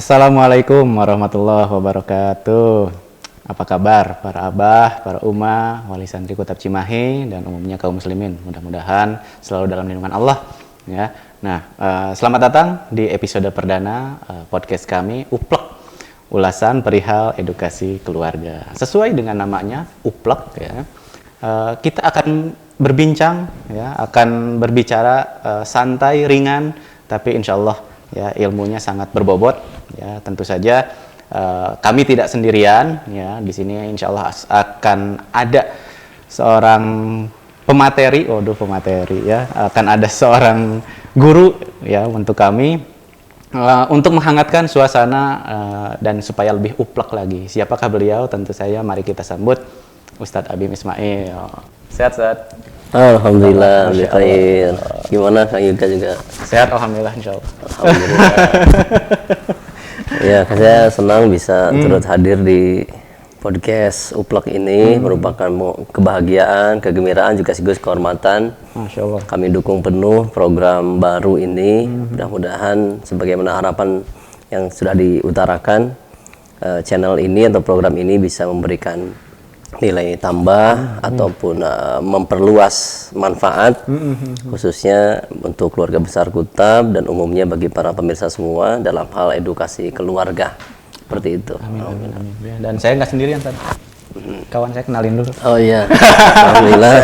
Assalamualaikum warahmatullahi wabarakatuh. Apa kabar para abah, para umah, wali santri Kutab Cimahi dan umumnya kaum muslimin. Mudah-mudahan selalu dalam lindungan Allah. Ya. Nah, selamat datang di episode perdana podcast kami Uplek, ulasan perihal edukasi keluarga. Sesuai dengan namanya Uplek, ya. Kita akan berbincang, ya, akan berbicara santai, ringan, tapi insya Allah ya ilmunya sangat berbobot. Ya, tentu saja kami tidak sendirian. Ya, di sini insya Allah akan ada seorang pemateri, ya, akan ada seorang guru ya untuk kami untuk menghangatkan suasana dan supaya lebih uplek lagi. Siapakah beliau? Tentu saya mari kita sambut Ustadz Abim Ismail. Sehat, Ustadz? Alhamdulillah, baik. Gimana Kang Yuga juga? Sehat, alhamdulillah, insya Allah. Alhamdulillah. Ya, saya senang bisa turut hadir di podcast Uplek ini. Merupakan kebahagiaan, kegembiraan, juga sekaligus kehormatan. Masya Allah. Kami dukung penuh program baru ini. Mudah-mudahan sebagaimana harapan yang sudah diutarakan, channel ini atau program ini bisa memberikan nilai tambah ataupun memperluas manfaat khususnya untuk keluarga besar Kutab dan umumnya bagi para pemirsa semua dalam hal edukasi keluarga seperti itu. Amin, amin, amin. Ya, dan saya nggak sendirian, Tad. Kawan saya kenalin dulu. Oh iya, alhamdulillah.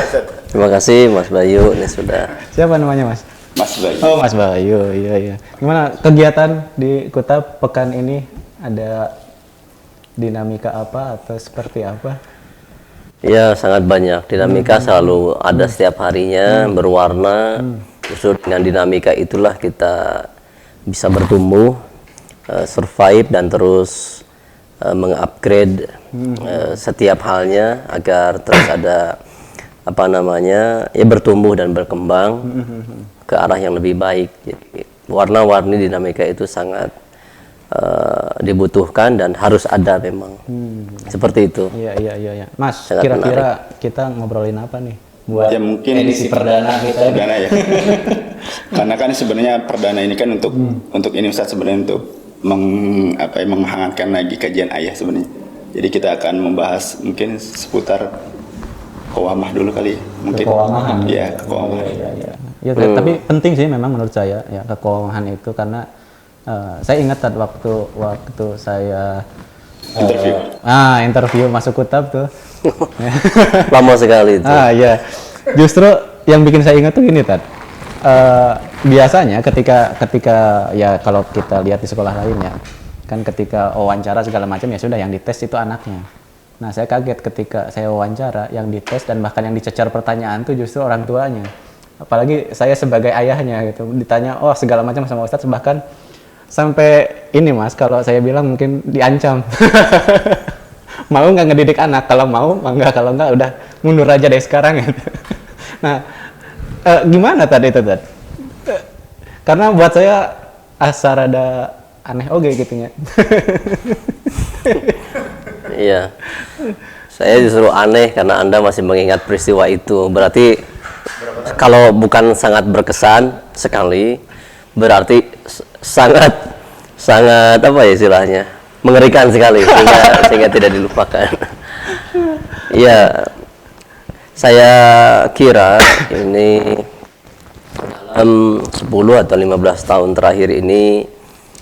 Terima kasih Mas Bayu, ini sudah. Siapa namanya, Mas? Mas Bayu. Oh, Mas Bayu, iya. Gimana kegiatan di Kutab pekan ini? Ada dinamika apa atau seperti apa? Ya, sangat banyak. Dinamika selalu ada setiap harinya, berwarna. Justru dengan dinamika itulah kita bisa bertumbuh, survive dan terus mengupgrade setiap halnya agar terus ada bertumbuh dan berkembang ke arah yang lebih baik. Jadi, warna-warni dinamika itu sangat dibutuhkan dan harus ada memang. Seperti itu. Iya. Mas, Sangat kira-kira kita ngobrolin apa nih buat Ya mungkin edisi perdana kita? perdana ya. Karena kan sebenarnya perdana ini kan untuk ini Ustaz sebenarnya untuk menghangatkan lagi kajian ayah sebenarnya. Jadi kita akan membahas mungkin seputar kewamah dulu kali ya. Mungkin. Keuangan. Iya, keuangan. Iya. Ya, tapi penting sih memang menurut saya ya keuangan itu karena saya ingat waktu saya interview masuk Kutab tuh. Lama sekali itu. Iya. Justru yang bikin saya ingat tuh gini, Tad. Biasanya ketika ya kalau kita lihat di sekolah lain ya, kan ketika wawancara segala macam ya sudah yang dites itu anaknya. Nah, saya kaget ketika saya wawancara yang dites dan bahkan yang dicecar pertanyaan tuh justru orang tuanya. Apalagi saya sebagai ayahnya gitu, ditanya segala macam sama Ustadz, bahkan sampai ini Mas, kalau saya bilang mungkin diancam. Mau nggak ngedidik anak? Kalau mau, enggak. Kalau enggak, udah mundur aja dari sekarang gitu. Nah, gimana tadi itu, Tad? Karena buat saya asal ada aneh oge gitunya. Iya. Saya justru aneh karena Anda masih mengingat peristiwa itu. Berarti kalau bukan sangat berkesan sekali, berarti sangat apa ya istilahnya, mengerikan sekali sehingga tidak dilupakan. Iya, saya kira ini dalam 10 atau 15 tahun terakhir ini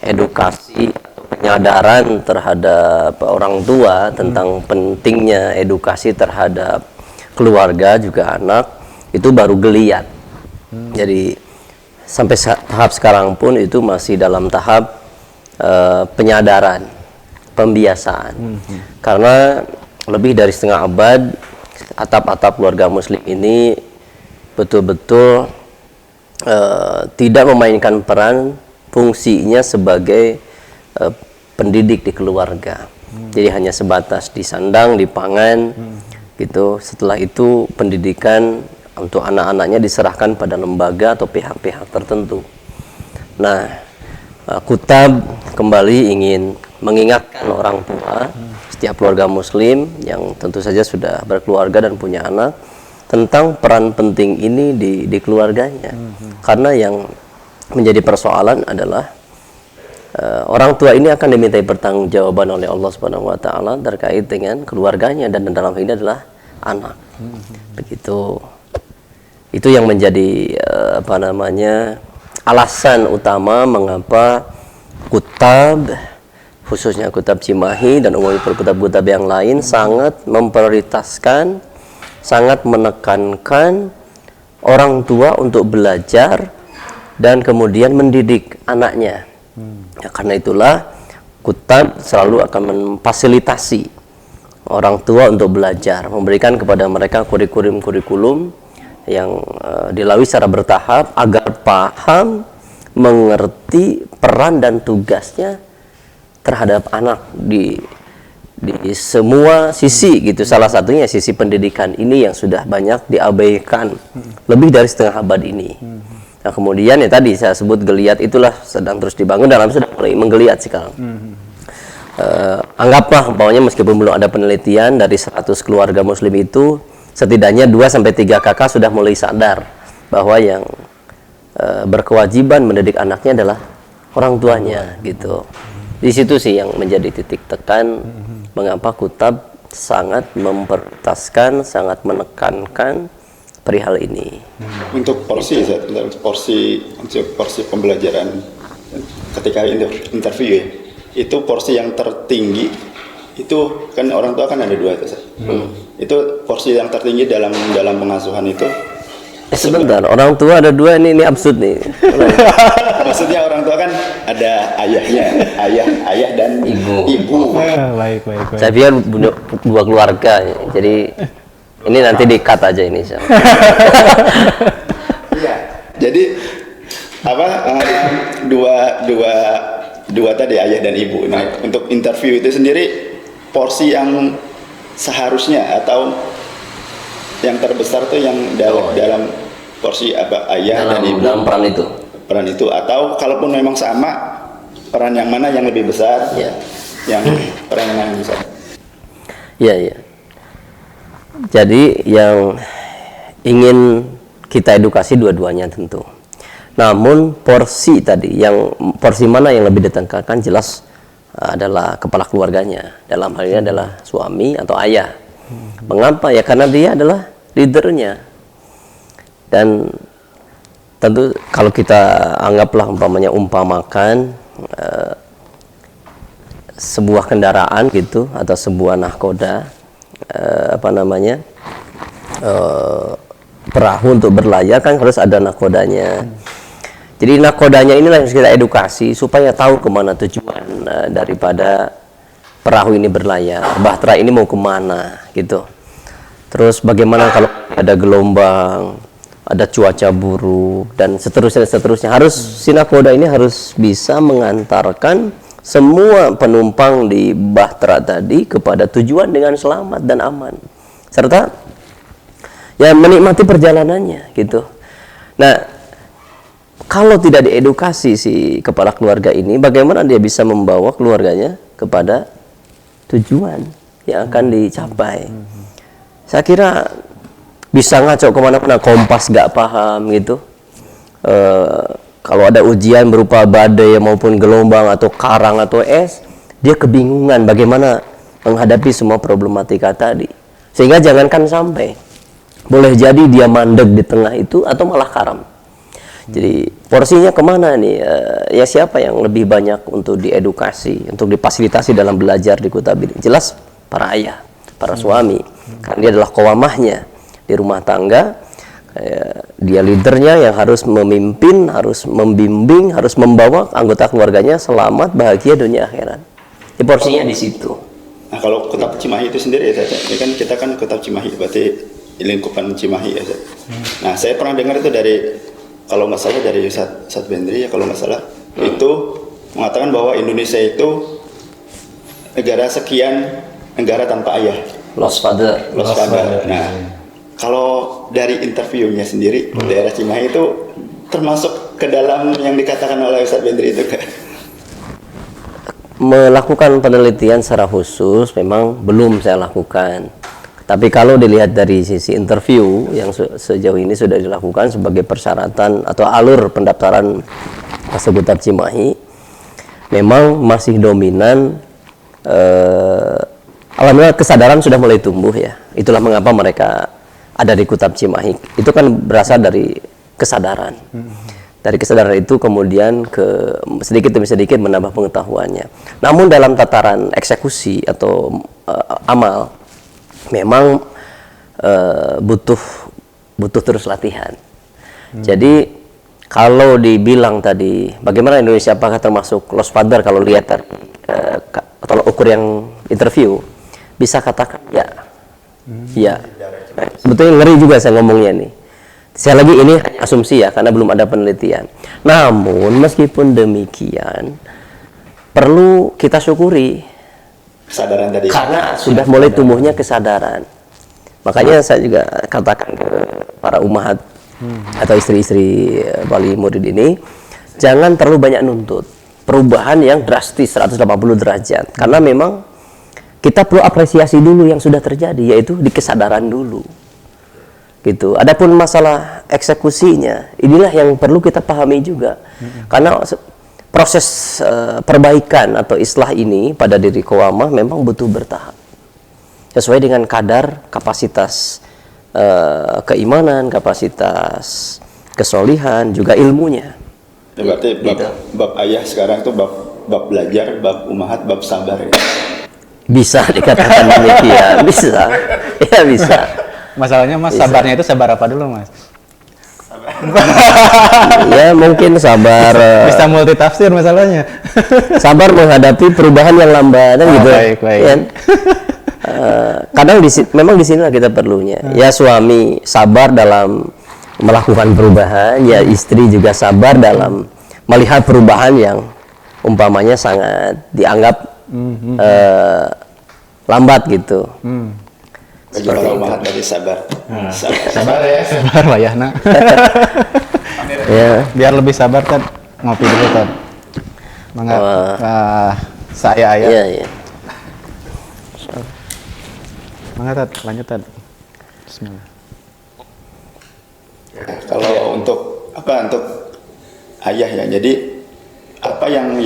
edukasi atau penyadaran terhadap orang tua tentang pentingnya edukasi terhadap keluarga juga anak itu baru geliat. Jadi sampai tahap sekarang pun itu masih dalam tahap penyadaran, pembiasaan. Karena lebih dari setengah abad atap-atap keluarga muslim ini betul-betul tidak memainkan peran fungsinya sebagai pendidik di keluarga. Jadi hanya sebatas disandang, dipangan gitu. Setelah itu pendidikan untuk anak-anaknya diserahkan pada lembaga atau pihak-pihak tertentu. Nah, Kutab kembali ingin mengingatkan orang tua, setiap keluarga muslim yang tentu saja sudah berkeluarga dan punya anak, tentang peran penting ini di keluarganya. Karena yang menjadi persoalan adalah orang tua ini akan dimintai pertanggungjawaban oleh Allah Subhanahu wa taala terkait dengan keluarganya, dan dalam hal ini adalah anak. Begitu. Itu yang menjadi alasan utama mengapa Kutab, khususnya Kutab Cimahi dan umumnya kutab-kutab yang lain, sangat memprioritaskan, sangat menekankan orang tua untuk belajar dan kemudian mendidik anaknya. Ya, karena itulah Kutab selalu akan memfasilitasi orang tua untuk belajar, memberikan kepada mereka kurikulum yang dilalui secara bertahap agar paham, mengerti peran dan tugasnya terhadap anak di semua sisi gitu. Salah satunya sisi pendidikan ini yang sudah banyak diabaikan lebih dari setengah abad ini. Nah, kemudian ya tadi saya sebut geliat itulah sedang terus dibangun, dalam sudah mulai menggeliat sekarang. Anggaplah umpamanya meskipun belum ada penelitian, dari 100 keluarga muslim itu setidaknya 2-3 kakak sudah mulai sadar bahwa yang berkewajiban mendidik anaknya adalah orang tuanya gitu. Di situ sih yang menjadi titik tekan mengapa Kutab sangat memprioritaskan, sangat menekankan perihal ini. Untuk porsi pembelajaran ketika interview ya, itu porsi yang tertinggi itu kan orang tua kan ada 2 itu. Itu porsi yang tertinggi dalam pengasuhan itu. Sebentar, orang tua ada 2, ini absurd nih. Maksudnya orang tua kan ada ayahnya, ayah dan ibu. Baik. Saya pikir 2 keluarga, jadi ini nanti di-cut aja ini. Iya. Jadi dua tadi ayah dan ibu. Nah, untuk interview itu sendiri porsi yang seharusnya atau yang terbesar tuh yang dalam porsi ayah dan ibu dalam peran itu atau kalaupun memang sama, peran yang mana yang lebih besar? Ya. Yang peran yang mana yang besar? Iya. Jadi yang ingin kita edukasi dua-duanya tentu. Namun porsi mana yang lebih ditekankan jelas adalah kepala keluarganya. Dalam hal ini adalah suami atau ayah. Mengapa? Ya karena dia adalah leadernya. Dan tentu kalau kita anggaplah umpamakan sebuah kendaraan gitu atau sebuah nahkoda, perahu untuk berlayar kan harus ada nahkodanya. Jadi nahkodanya inilah yang kita edukasi supaya tahu kemana tujuan daripada perahu ini berlayar, bahtera ini mau kemana gitu. Terus bagaimana kalau ada gelombang, ada cuaca buruk dan seterusnya. Harus si nahkoda ini harus bisa mengantarkan semua penumpang di bahtera tadi kepada tujuan dengan selamat dan aman, serta ya menikmati perjalanannya gitu. Nah, kalau tidak diedukasi si kepala keluarga ini, bagaimana dia bisa membawa keluarganya kepada tujuan yang akan dicapai? Saya kira bisa ngaco kemana-mana, kompas gak paham gitu. Kalau ada ujian berupa badai maupun gelombang atau karang atau es, dia kebingungan bagaimana menghadapi semua problematika tadi. Sehingga jangankan sampai, boleh jadi dia mandek di tengah itu atau malah karam. Jadi porsinya kemana nih? Ya siapa yang lebih banyak untuk diedukasi, untuk difasilitasi dalam belajar di Kutab ini? Jelas para ayah, para suami. Karena dia adalah qawamahnya di rumah tangga. Dia leadernya yang harus memimpin, harus membimbing, harus membawa anggota keluarganya selamat, bahagia dunia akhirat. Jadi porsinya di situ. Nah, kalau Kutab Cimahi itu sendiri ya, ini kan kita kan Kutab Cimahi, berarti lingkupan Cimahi ya. Nah, saya pernah dengar itu dari, kalau nggak salah dari Ustadz Bendri ya, kalau nggak salah itu mengatakan bahwa Indonesia itu negara sekian, negara tanpa ayah. Lost father. Nah, kalau dari interviewnya sendiri, daerah Cimahi itu termasuk ke dalam yang dikatakan oleh Ustadz Bendri itu kan? Melakukan penelitian secara khusus memang belum saya lakukan. Tapi kalau dilihat dari sisi interview yang sejauh ini sudah dilakukan sebagai persyaratan atau alur pendaftaran masuk Kutab Cimahi, memang masih dominan. Alhamdulillah kesadaran sudah mulai tumbuh ya. Itulah mengapa mereka ada di Kutab Cimahi. Itu kan berasal dari kesadaran. Dari kesadaran itu kemudian ke sedikit demi sedikit menambah pengetahuannya. Namun dalam tataran eksekusi atau amal, memang butuh terus latihan. Jadi kalau dibilang tadi bagaimana Indonesia, apakah termasuk lost father, kalau lihat tolak ukur yang interview, bisa katakan ya. Ya. Sebetulnya ngeri juga saya ngomongnya nih. Saya lagi ini asumsi ya, karena belum ada penelitian. Namun meskipun demikian, perlu kita syukuri Kesadaran tadi. karena sudah mulai tumbuhnya kesadaran. Makanya saya juga katakan ke para umahat atau istri-istri wali murid ini, jangan terlalu banyak nuntut perubahan yang drastis 180 derajat, karena memang kita perlu apresiasi dulu yang sudah terjadi, yaitu di kesadaran dulu. Gitu. Adapun masalah eksekusinya, inilah yang perlu kita pahami juga. Karena proses perbaikan atau islah ini pada diri Qawamah memang butuh bertahap. Sesuai dengan kadar kapasitas keimanan, kapasitas kesolihan, juga ilmunya. Ya, berarti bab ayah sekarang tuh bab belajar, bab umahat, bab sabar ya. Bisa dikatakan demikian, bisa. Ya bisa. Masalahnya Mas, sabarnya itu sabar apa dulu Mas? Ya mungkin sabar. Bisa multitafsir masalahnya. Sabar menghadapi perubahan yang lambat, kan gitu. Baik. Ya. Kadang memang di sinilah kita perlunya. Ya suami sabar dalam melakukan perubahan, ya istri juga sabar dalam melihat perubahan yang umpamanya sangat dianggap lambat gitu. Bagi para umahat dari sabar. Sabar ya, sabar wayahna. Ya. Biar lebih sabar kan ngopi dulu kan. Mangga. Saya ayah. Iya, iya. Mangga Tad, lanjut Tad. Bismillah. Kalau untuk ayah ya, jadi apa yang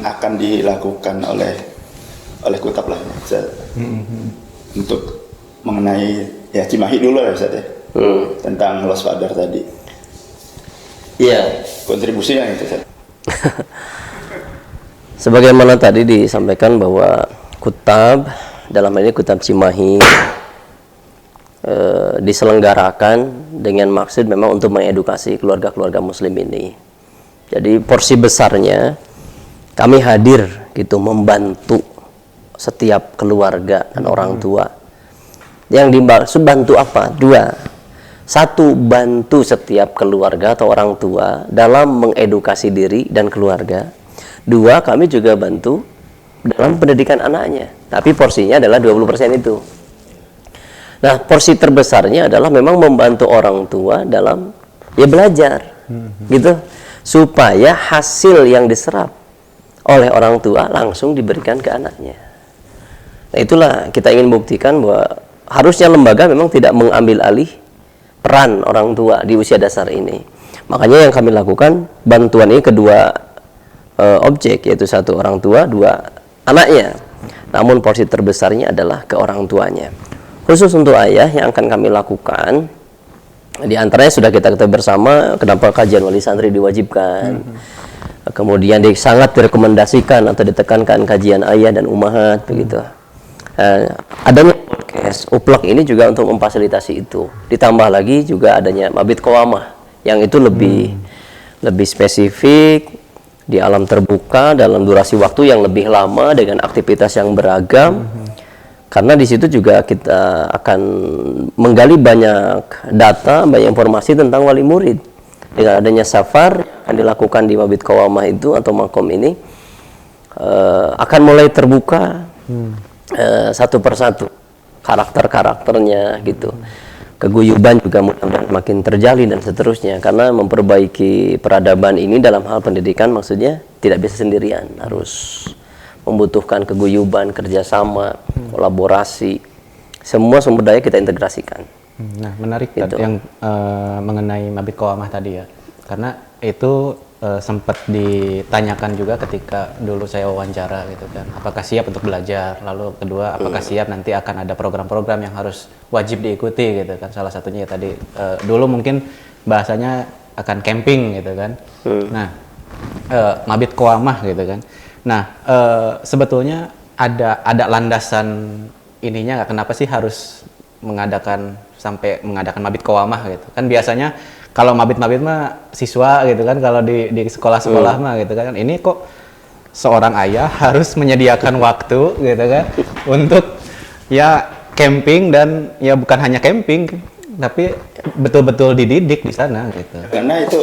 akan dilakukan oleh Kutab lah ya, untuk mengenai ya Cimahi dulu lah Ustaz ya, tentang lost father tadi. Iya. Kontribusinya itu Ustaz. Sebagaimana tadi disampaikan bahwa Kutab, dalam hal ini Kutab Cimahi, diselenggarakan dengan maksud memang untuk mengedukasi keluarga-keluarga muslim ini. Jadi porsi besarnya kami hadir gitu, membantu setiap keluarga dan orang tua. Yang dimaksud bantu apa? Dua. Satu, bantu setiap keluarga atau orang tua dalam mengedukasi diri dan keluarga. Dua, kami juga bantu dalam pendidikan anaknya. Tapi porsinya adalah 20% itu. Nah, porsi terbesarnya adalah memang membantu orang tua dalam ya belajar. Gitu. Supaya hasil yang diserap oleh orang tua langsung diberikan ke anaknya. Nah, itulah kita ingin buktikan bahwa harusnya lembaga memang tidak mengambil alih peran orang tua di usia dasar ini. Makanya yang kami lakukan, bantuan ini kedua objek, yaitu satu orang tua, dua anaknya. Namun porsi terbesarnya adalah ke orang tuanya. Khusus untuk ayah yang akan kami lakukan, di antaranya sudah kita ketahui bersama kenapa kajian wali santri diwajibkan. Kemudian sangat direkomendasikan atau ditekankan kajian ayah dan umahat begitu. Adanya podcast Uplak ini juga untuk memfasilitasi itu. Ditambah lagi juga adanya Mabit Qawamah yang itu lebih spesifik di alam terbuka dalam durasi waktu yang lebih lama dengan aktivitas yang beragam. Karena di situ juga kita akan menggali banyak data, banyak informasi tentang wali murid. Dengan adanya safar yang dilakukan di Mabit Qawamah itu atau makom ini akan mulai terbuka satu persatu karakternya gitu. Keguyuban juga mudah-mudahan makin terjalin dan seterusnya, karena memperbaiki peradaban ini dalam hal pendidikan maksudnya tidak bisa sendirian, harus membutuhkan keguyuban, kerjasama, kolaborasi, semua sumber daya kita integrasikan. Nah, menarik Gitu. yang mengenai Mabit Qawamah tadi ya, karena itu sempat ditanyakan juga ketika dulu saya wawancara gitu kan, apakah siap untuk belajar, lalu kedua apakah siap nanti akan ada program-program yang harus wajib diikuti gitu kan, salah satunya ya tadi dulu mungkin bahasanya akan camping gitu kan. Nah, mabit koamah gitu kan. Nah, sebetulnya ada landasan ininya nggak, kenapa sih harus sampai mengadakan mabit koamah gitu kan? Biasanya kalau mabit-mabit mah siswa gitu kan, kalau di sekolah-sekolah mah gitu kan. Ini kok seorang ayah harus menyediakan waktu gitu kan untuk ya camping, dan ya bukan hanya camping tapi betul-betul dididik di sana gitu. Karena itu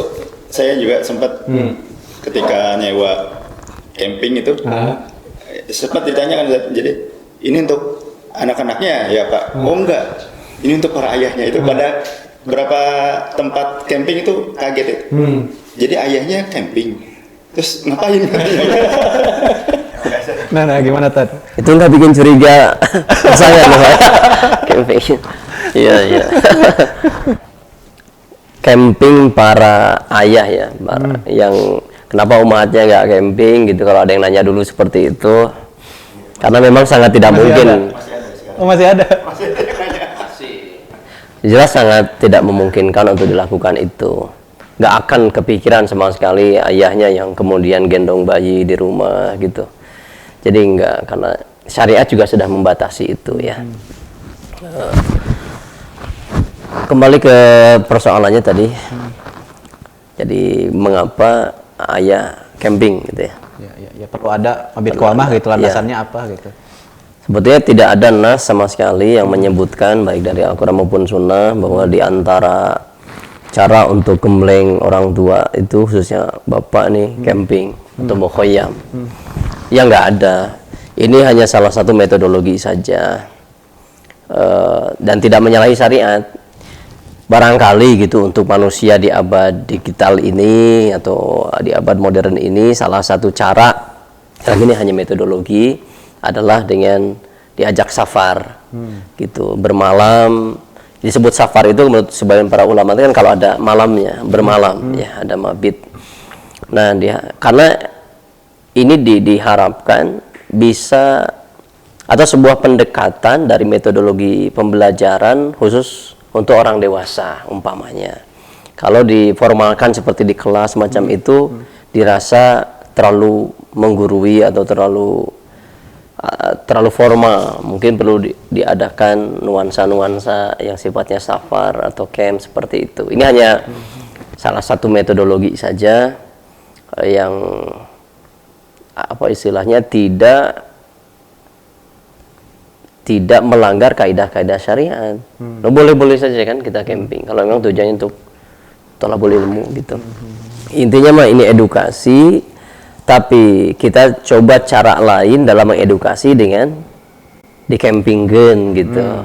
saya juga sempat ketika nyewa camping itu sempat ditanyakan, jadi ini untuk anak-anaknya ya Pak? Oh enggak, ini untuk para ayahnya. Itu pada berapa tempat camping itu kaget itu. Jadi ayahnya camping, terus ngapain? Nah gimana Tad? Itu nggak bikin curiga saya loh, camping. Iya. Camping para ayah ya, yang kenapa umatnya nggak camping gitu, kalau ada yang nanya dulu seperti itu, karena memang sangat tidak mungkin. Masih ada. Jelas sangat tidak memungkinkan untuk dilakukan itu. Nggak akan kepikiran sama sekali ayahnya yang kemudian gendong bayi di rumah gitu. Jadi enggak, karena syariat juga sudah membatasi itu ya. Kembali ke persoalannya tadi. Jadi mengapa ayah camping gitu ya? Ya perlu ada mabit koamah gitu, landasannya apa gitu. Sebetulnya tidak ada nas sama sekali yang menyebutkan baik dari Al-Quran maupun Sunnah bahwa di antara cara untuk gembleng orang tua itu, khususnya bapak nih, camping atau mukhayyam. Ya nggak ada. Ini hanya salah satu metodologi saja, dan tidak menyalahi syariat. Barangkali gitu untuk manusia di abad digital ini atau di abad modern ini, salah satu cara, yang ini hanya metodologi, adalah dengan diajak safar gitu, bermalam. Disebut safar itu menurut sebagian para ulama itu kan kalau ada malamnya, bermalam ya, ada mabit. Nah, karena ini diharapkan bisa, atau sebuah pendekatan dari metodologi pembelajaran khusus untuk orang dewasa umpamanya. Kalau diformalkan seperti di kelas macam itu, dirasa terlalu menggurui atau terlalu formal. Mungkin perlu diadakan nuansa-nuansa yang sifatnya safar atau camp seperti itu. Ini hanya salah satu metodologi saja yang apa istilahnya tidak melanggar kaidah-kaidah syariat. Boleh-boleh saja kan kita camping kalau memang tujuannya untuk tolabul ilmu gitu. Intinya mah ini edukasi, tapi kita coba cara lain dalam mengedukasi dengan di campinggen gitu.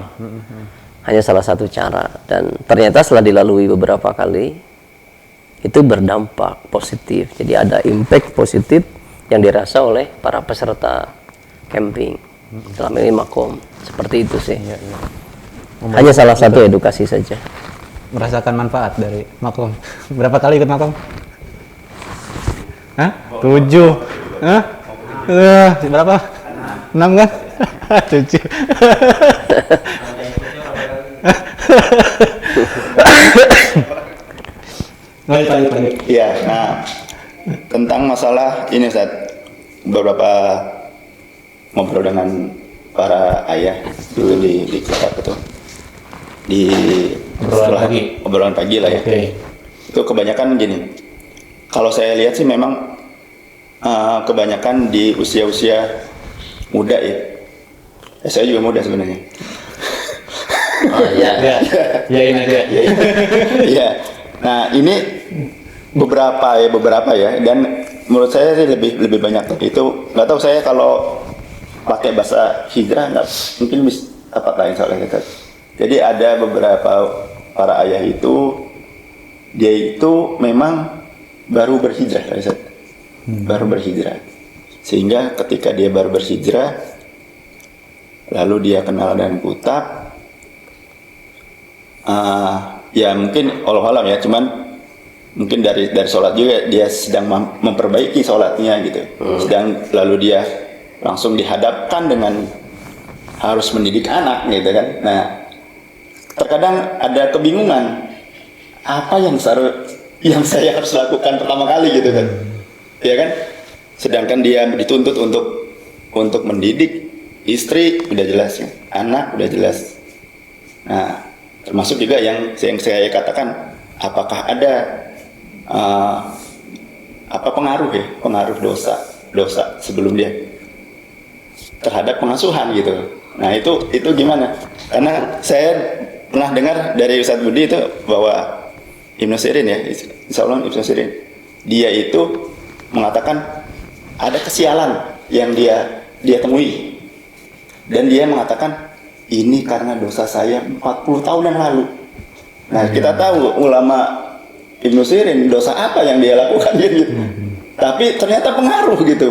Hanya salah satu cara, dan ternyata setelah dilalui beberapa kali itu berdampak positif. Jadi ada impact positif yang dirasa oleh para peserta camping. Dalam ini makom seperti itu sih. Hanya salah satu edukasi saja. Merasakan manfaat dari makom. Berapa kali ikut makom? Hah? 7. Hah? Berapa? 6 kan? 7. Iya, nah tentang masalah ini Ustaz, beberapa ngobrol dengan para ayah itu di kitab itu, di obrolan pagi lah ya. Itu kebanyakan gini, kalau saya lihat sih memang kebanyakan di usia-usia muda ya. Saya juga muda sebenarnya. Oh iya. Iya. Nah, ini beberapa ya, dan menurut saya sih lebih banyak itu. Nggak tahu saya kalau pakai bahasa hijrah mungkin bisa apakah yang salah kita. Jadi ada beberapa para ayah itu, dia itu memang baru berhijrah, baru berhijrah, sehingga ketika dia baru berhijrah, lalu dia kenal dengan kutab, ya mungkin Allah alam ya, cuman mungkin dari sholat juga dia sedang memperbaiki sholatnya gitu. Sedang lalu dia langsung dihadapkan dengan harus mendidik anak gitu kan. Nah, terkadang ada kebingungan apa yang saya harus lakukan pertama kali gitu kan. Ya kan? Sedangkan dia dituntut untuk mendidik istri udah jelas ya, anak udah jelas. Nah, termasuk juga yang saya katakan, apakah ada pengaruh dosa sebelum dia terhadap pengasuhan gitu. Nah itu gimana? Karena saya pernah dengar dari Ustadz Budi itu bahwa Ibnu Sirin ya, insya Allah Ibnu Sirin, dia itu mengatakan ada kesialan yang dia temui, dan dia mengatakan ini karena dosa saya 40 tahun yang lalu. Nah kita tahu ulama Ibnu Sirin dosa apa yang dia lakukan gitu, tapi ternyata pengaruh gitu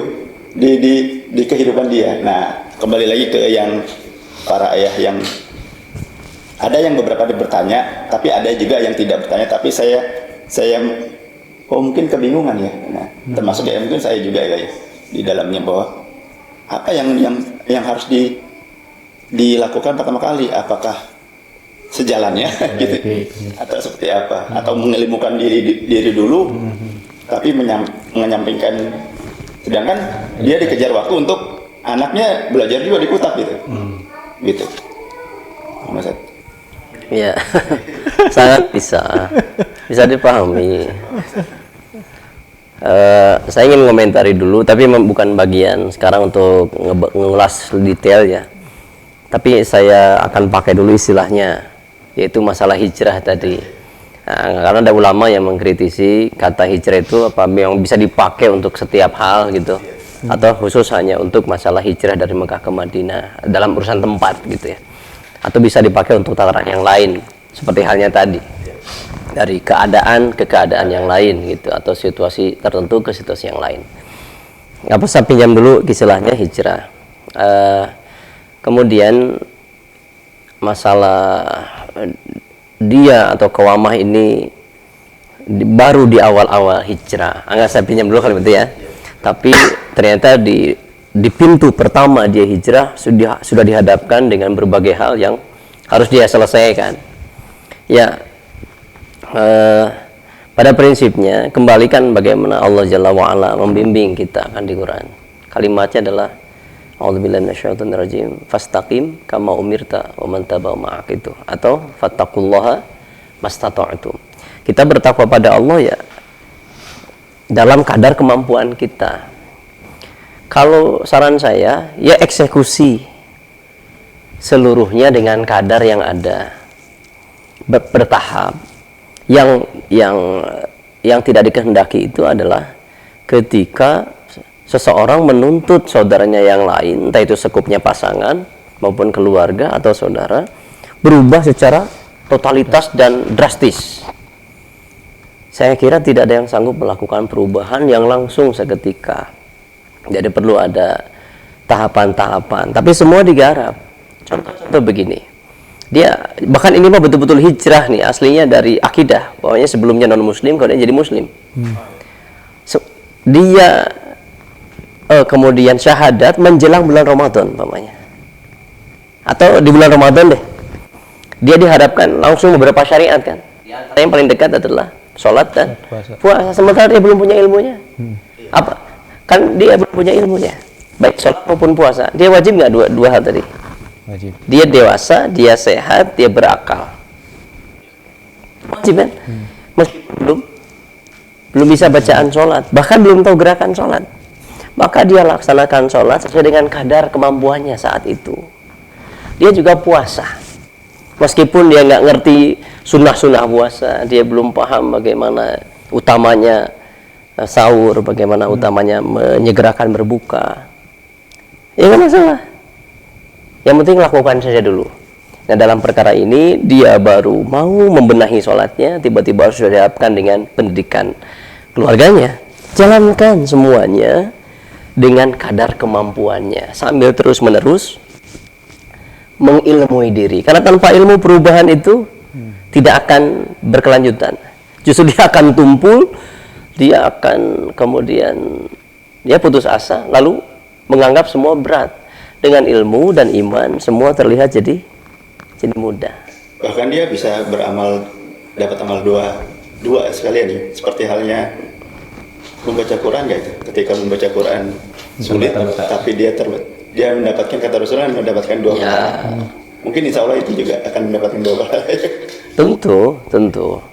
di kehidupan dia. Nah kembali lagi ke yang para ayah yang ada yang beberapa bertanya, tapi ada juga yang tidak bertanya, tapi saya mungkin kebingungan ya. Nah, termasuk ya mungkin saya juga ya di dalamnya, bahwa apa yang harus dilakukan pertama kali, apakah sejalannya gitu atau seperti apa, atau mengilmukan diri dulu tapi menyampingkan, sedangkan dia dikejar waktu untuk anaknya belajar juga di Kutab gitu. Gitu. Mas. Ya, sangat bisa dipahami. Saya ingin komentari dulu, tapi bukan bagian sekarang untuk ngulas detail ya. Tapi saya akan pakai dulu istilahnya, yaitu masalah hijrah tadi. Nah, karena ada ulama yang mengkritisi kata hijrah itu apa yang bisa dipakai untuk setiap hal gitu, atau khusus hanya untuk masalah hijrah dari Mekah ke Madinah dalam urusan tempat gitu ya, atau bisa dipakai untuk tataran yang lain seperti halnya tadi, dari keadaan ke keadaan yang lain gitu, atau situasi tertentu ke situasi yang lain. Apa saya pinjam dulu istilahnya hijrah. Kemudian masalah dia atau kawamah ini baru di awal-awal hijrah. Enggak, saya pinjam dulu kalau itu ya. Tapi ternyata di pintu pertama dia hijrah sudah dihadapkan dengan berbagai hal yang harus dia selesaikan. Ya, pada prinsipnya kembalikan bagaimana Allah Jalla wa'ala membimbing kita kan di Quran. Kalimatnya adalah A'udzubillahi minasyaitonir rajim, fastaqim kama umirta wa man tabi'a ma'ak, itu, atau fattaqullaha mastata'tum. Kita bertakwa pada Allah ya dalam kadar kemampuan kita. Kalau saran saya ya eksekusi seluruhnya dengan kadar yang ada, bertahap. Yang tidak dikehendaki itu adalah ketika seseorang menuntut saudaranya yang lain, entah itu sekupnya pasangan maupun keluarga atau saudara, berubah secara totalitas dan drastis. Saya kira tidak ada yang sanggup melakukan perubahan yang langsung seketika. Jadi perlu ada tahapan-tahapan, tapi semua digarap. Contoh begini, dia bahkan ini mah betul-betul hijrah nih, aslinya dari akidah, pokoknya sebelumnya non muslim kemudian jadi muslim. Dia kemudian syahadat menjelang bulan Ramadan umpamanya, atau di bulan Ramadan deh, dia dihadapkan langsung beberapa syariat kan. Yang paling dekat adalah sholat dan puasa, sementara dia belum punya ilmunya. Apa kan dia belum punya ilmunya, baik sholat maupun puasa. Dia wajib nggak dua hal tadi? Wajib. Dia dewasa, dia sehat, dia berakal, wajib kan? Meskipun belum bisa bacaan sholat, bahkan belum tahu gerakan sholat, maka dia laksanakan sholat sesuai dengan kadar kemampuannya saat itu. Dia juga puasa, meskipun dia nggak ngerti sunnah-sunnah puasa, dia belum paham bagaimana utamanya sahur, bagaimana utamanya menyegerakan berbuka, ya nggak masalah. Yang penting lakukan saja dulu. Nah, dalam perkara ini dia baru mau membenahi sholatnya, tiba-tiba harus dihadapkan dengan pendidikan keluarganya. Jalankan semuanya dengan kadar kemampuannya, sambil terus-menerus mengilmui diri. Karena tanpa ilmu perubahan itu tidak akan berkelanjutan. Justru dia akan tumpul, dia akan kemudian dia putus asa, lalu menganggap semua berat. Dengan ilmu dan iman semua terlihat jadi mudah. Bahkan dia bisa beramal, dapat amal dua sekalian ya. Seperti halnya membaca Quran nggak itu? Ketika membaca Quran sulit, tapi dia mendapatkan, kata Rasulullah, mendapatkan dua pahala. Mungkin insya Allah itu juga akan mendapatkan dua pahala. Tentu.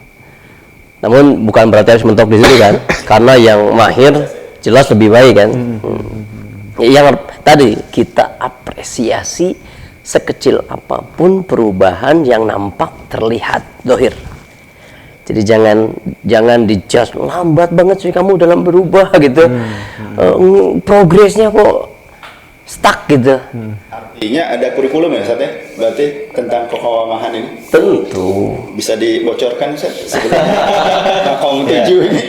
Namun bukan berarti harus mentok di situ kan? Karena yang mahir jelas lebih baik kan. Yang tadi kita apresiasi sekecil apapun perubahan yang nampak terlihat dohir. Jadi jangan dijudge lambat banget sih kamu dalam berubah gitu. Progresnya kok stuck gitu. Artinya ada kurikulum ya Ustaz ya? Berarti tentang kekawamahan ini? Tentu. Bisa dibocorkan Ustaz sebenarnya? Makom 7 ini.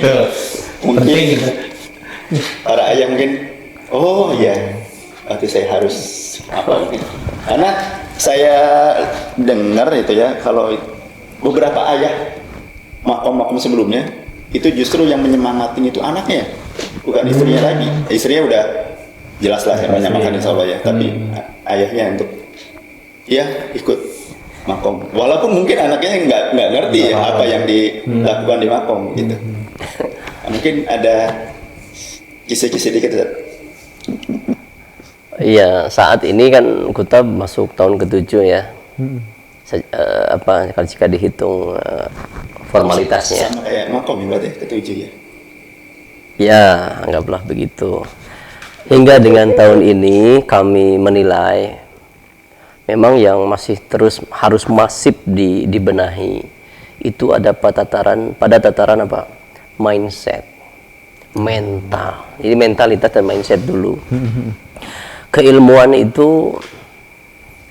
Mungkin para ayah mungkin, oh ya, berarti saya harus apa mungkin. Karena saya dengar itu ya, kalau beberapa ayah makom-makom sebelumnya, itu justru yang menyemangatin itu anaknya, bukan istrinya lagi. Istrinya udah jelas lah yang menyemangati insya Allah ya, tapi ayahnya untuk ya ikut makom. Walaupun mungkin anaknya nggak ngerti ya, apa yang dilakukan di makom gitu. Mungkin ada kisah-kisah dikit Ustaz. Iya, saat ini kan kita masuk tahun ke-7 ya. Kalau jika dihitung formalitasnya. Sama kayak makom ya berarti ke-7 ya. Ya, anggaplah begitu. Hingga dengan tahun ini kami menilai memang yang masih terus harus masif dibenahi itu ada pada tataran apa? Mindset, mental. Jadi mentalitas dan mindset dulu. Keilmuan itu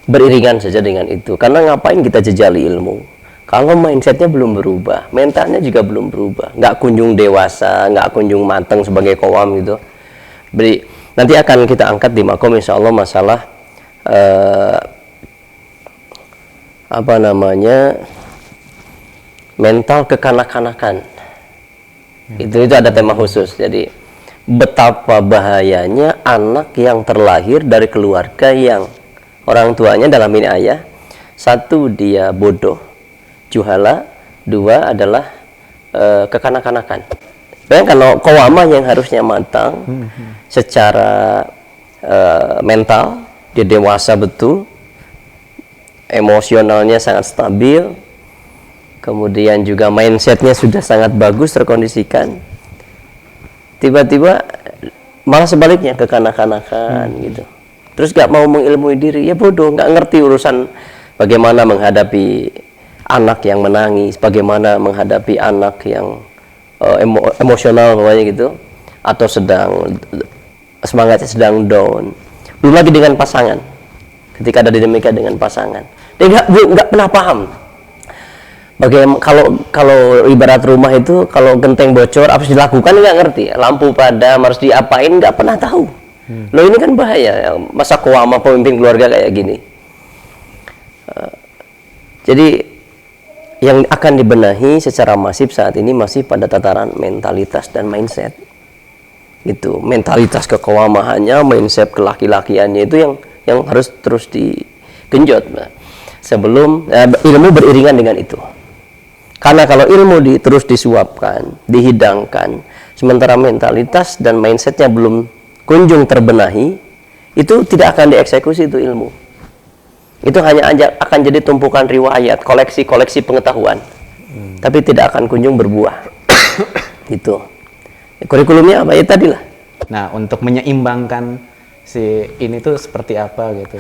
beriringan saja dengan itu. Karena ngapain kita jejali ilmu? Kalau mindsetnya belum berubah, mentalnya juga belum berubah, nggak kunjung dewasa, nggak kunjung matang sebagai qawam gitu. Nanti akan kita angkat di makom insya Allah masalah mental kekanak-kanakan. Itu ada tema khusus. Jadi betapa bahayanya anak yang terlahir dari keluarga yang orang tuanya dalam ini ayah, satu dia bodoh, juhala, dua adalah kekanak-kanakan. Kalau qawamah yang harusnya matang secara mental, dia dewasa betul, emosionalnya sangat stabil, kemudian juga mindsetnya sudah sangat bagus terkondisikan, tiba-tiba malah sebaliknya kekanak-kanakan gitu. Terus gak mau mengilmui diri, ya bodoh, gak ngerti urusan bagaimana menghadapi anak yang menangis, bagaimana menghadapi anak yang emosional pokoknya gitu, atau semangatnya sedang down. Belum lagi dengan pasangan, ketika ada dinamika dengan pasangan, dia nggak pernah paham. Bagaimana kalau ibarat rumah itu, kalau genteng bocor apa harus dilakukan nggak ngerti, lampu padam harus diapain nggak pernah tahu. Loh ini kan bahaya, masa qawamah pemimpin keluarga kayak gini. Jadi yang akan dibenahi secara masif saat ini masih pada tataran mentalitas dan mindset. Itu mentalitas keqawamahannya, mindset kelaki-lakiannya itu yang harus terus digenjot. Sebelum ilmu beriringan dengan itu. Karena kalau ilmu terus disuapkan, dihidangkan, sementara mentalitas dan mindsetnya belum kunjung terbenahi, itu tidak akan dieksekusi itu ilmu. Itu hanya akan jadi tumpukan riwayat, koleksi pengetahuan, tapi tidak akan kunjung berbuah. Itu kurikulumnya apa ya tadilah. Nah, untuk menyeimbangkan si ini tuh seperti apa gitu?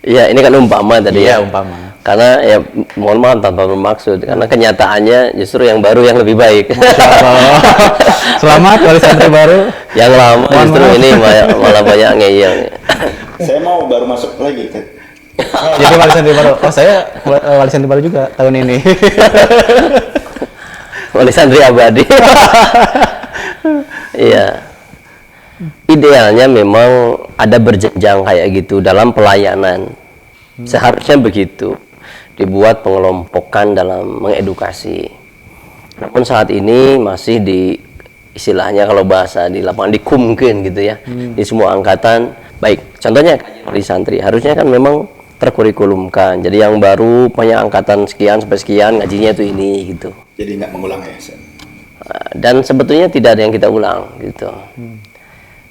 Ya, ini kan umpama tadi ya. Umpama. Karena ya mohon maaf tanpa bermaksud, karena kenyataannya justru yang baru yang lebih baik. Selamat wali santri baru. Yang lama justru ini malah banyak ngeyel. Saya mau baru masuk lagi kan. Jadi wali santri baru. Oh, saya wali santri baru juga tahun ini. Wali santri abadi. Iya. Idealnya memang ada berjenjang kayak gitu dalam pelayanan. Seharusnya begitu. Dibuat pengelompokan dalam mengedukasi. Namun saat ini masih di istilahnya kalau bahasa di lapangan dikumkin gitu ya, di semua angkatan. Baik, contohnya di santri harusnya kan memang terkurikulumkan. Jadi yang baru punya angkatan sekian sampai sekian ngajinya itu ini gitu. Jadi nggak mengulang ya. Dan sebetulnya tidak ada yang kita ulang gitu.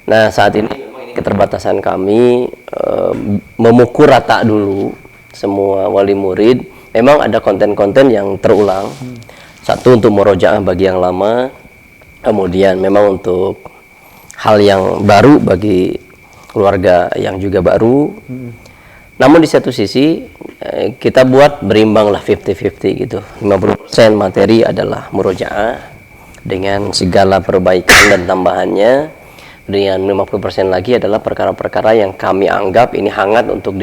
Nah saat ini keterbatasan kami memukul rata dulu semua wali murid. Memang ada konten-konten yang terulang. Satu untuk murojaah bagi yang lama, kemudian memang untuk hal yang baru bagi keluarga yang juga baru. Namun di satu sisi kita buat berimbang lah 50-50 gitu. 50% materi adalah murojaah dengan segala perbaikan dan tambahannya. Dengan 50% lagi adalah perkara-perkara yang kami anggap ini hangat untuk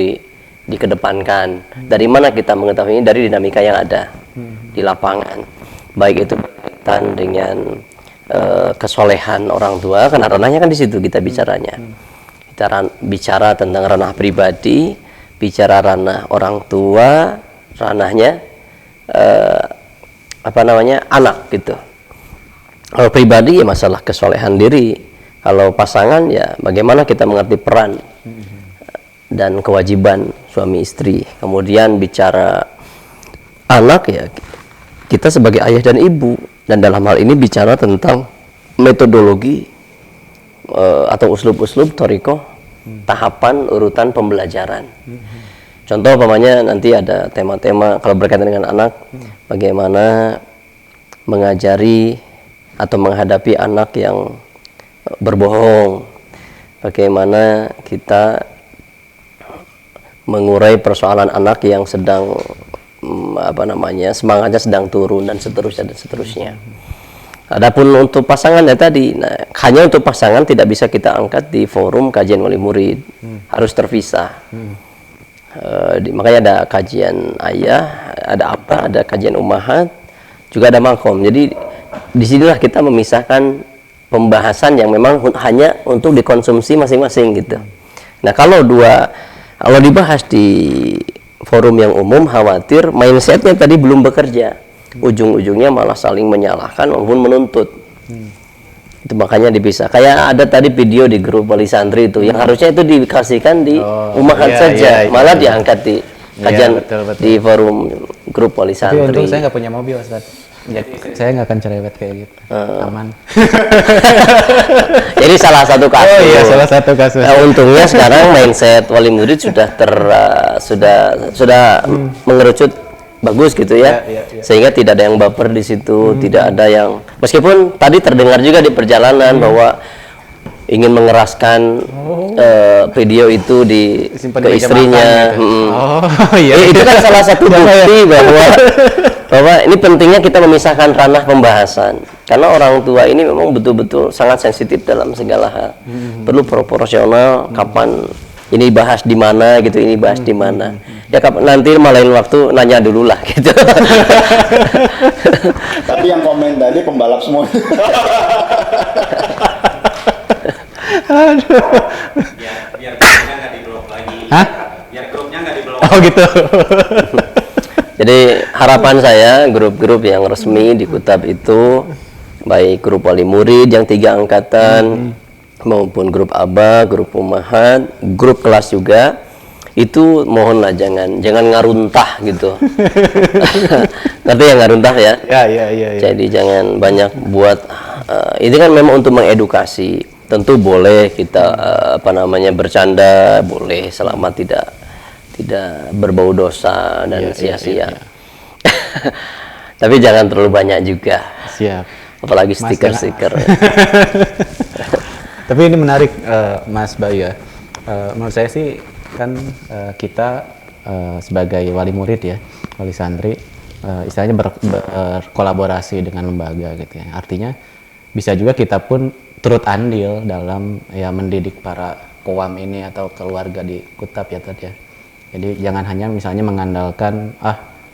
dikedepankan. Dari mana kita mengetahui ini? Dari dinamika yang ada di lapangan. Baik itu berkaitan dengan kesolehan orang tua, karena ranahnya kan di situ kita bicaranya. Kita bicara tentang ranah pribadi, bicara ranah orang tua, ranahnya anak gitu. Kalau pribadi ya masalah kesolehan diri. Kalau pasangan ya bagaimana kita mengerti peran dan kewajiban suami istri. Kemudian bicara anak ya kita sebagai ayah dan ibu, dan dalam hal ini bicara tentang metodologi atau uslub-uslub thariqah, tahapan urutan pembelajaran. Contoh umpamanya nanti ada tema-tema kalau berkaitan dengan anak, bagaimana mengajari atau menghadapi anak yang berbohong, bagaimana kita mengurai persoalan anak yang sedang semangatnya sedang turun dan seterusnya. Adapun untuk pasangan ya tadi, hanya untuk pasangan tidak bisa kita angkat di forum kajian wali murid, harus terpisah. Makanya ada kajian ayah, ada apa, ada kajian ummahat, juga ada makom. Jadi disinilah kita memisahkan pembahasan yang memang hanya untuk dikonsumsi masing-masing gitu. Nah kalau dibahas di forum yang umum, khawatir mindsetnya tadi belum bekerja, ujung-ujungnya malah saling menyalahkan maupun menuntut. Itu makanya dipisah. Kayak ada tadi video di grup wali santri itu yang harusnya itu dikasihkan di ummahat saja, malah diangkat di kajian di forum grup wali santri. Tapi untung saya nggak punya mobil, Ustaz. Jadi saya nggak akan cerewet kayak gitu. Aman. Jadi salah satu kasus. Oh iya, salah satu kasus. Untungnya sekarang mindset wali murid sudah mengerucut bagus gitu ya. Sehingga tidak ada yang baper di situ, tidak ada yang, meskipun tadi terdengar juga di perjalanan bahwa ingin mengeraskan video itu ke istrinya. Itu kan salah satu bukti bahwa ini pentingnya kita memisahkan ranah pembahasan, karena orang tua ini memang betul-betul sangat sensitif dalam segala hal. Perlu proporsional, kapan ini bahas di mana gitu, ini bahas di mana. Ya nanti lain waktu nanya dulu lah gitu. Tapi yang komen tadi pembalap semua. biar grupnya nggak di-blok lagi. Hah? Biar grupnya nggak di-blok. Oh gitu. Jadi harapan saya grup-grup yang resmi di Kutab itu, baik grup wali murid yang 3 angkatan maupun grup aba, grup ummahat, grup kelas juga, itu mohonlah jangan ngaruntah gitu. Ngerti ya ngaruntah ya? Ya. Jadi jangan banyak buat ini kan memang untuk mengedukasi. Tentu boleh kita bercanda, boleh selama tidak berbau dosa dan sia-sia. Tapi jangan terlalu banyak juga. Siap. Apalagi stiker-stiker. Tapi ini menarik, Mas Bayu ya. Menurut saya sih kan kita sebagai wali murid ya, wali santri, istilahnya berkolaborasi dengan lembaga gitu ya. Artinya bisa juga kita pun turut andil dalam ya mendidik para kowam ini atau keluarga di Kutab ya tadi ya. Jadi jangan hanya misalnya mengandalkan